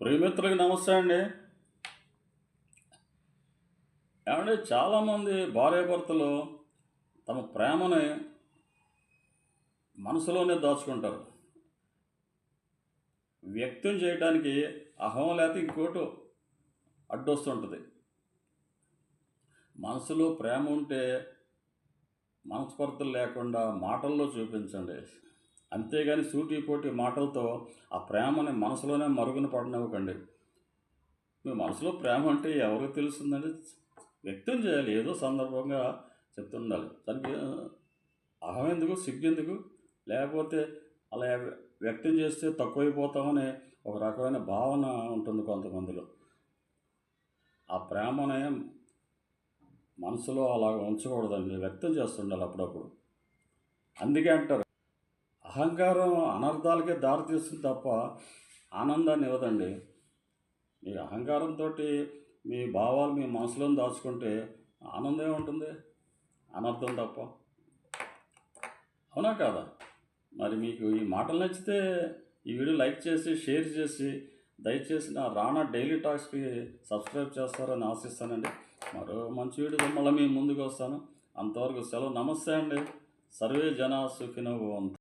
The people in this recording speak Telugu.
ప్రియమిత్రులకి నమస్తే అండి. ఏమండి, చాలామంది భార్యాభర్తలు తమ ప్రేమని మనసులోనే దాచుకుంటారు. వ్యక్తం చేయడానికి అహం లేకపోతే ఇంకోటో అడ్డొస్తుంటుంది. మనసులో ప్రేమ ఉంటే మనస్పర్ధలు లేకుండా మాటల్లో చూపించండి. అంతేగాని సూటిపోటి మాటలతో ఆ ప్రేమని మనసులోనే మరుగున పడనివ్వకండి. మీ మనసులో ప్రేమ అంటే ఎవరికి తెలుస్తుందండి? వ్యక్తం చేయాలి, ఏదో సందర్భంగా చెప్తుండాలి. దానికి అహం ఎందుకు, సిగ్గెందుకు? లేకపోతే అలా వ్యక్తం చేస్తే తక్కువైపోతామని ఒక రకమైన భావన ఉంటుంది కొంతమందిలో. ఆ ప్రేమని మనసులో అలా ఉంచకూడదండి, వ్యక్తం చేస్తుండాలి అప్పుడప్పుడు. అందుకే అంటారు, అహంకారం అనర్థాలకే దారితీస్తుంది తప్ప ఆనందాన్ని ఇవ్వదండి. మీ అహంకారంతో మీ భావాలు మీ మనసులో దాచుకుంటే ఆనందం ఏముంటుంది? అనర్థం తప్ప. అవునా కాదా? మరి మీకు ఈ మాటలు నచ్చితే ఈ వీడియో లైక్ చేసి, షేర్ చేసి, దయచేసి నా రానా డైలీ టాక్స్కి సబ్స్క్రైబ్ చేస్తారని ఆశిస్తానండి. మరో మంచి వీడియోతో మళ్ళీ మీ ముందుకు వస్తాను. అంతవరకు సెలవు. నమస్తే అండి. సర్వే జనా సుఖినో భవంతు.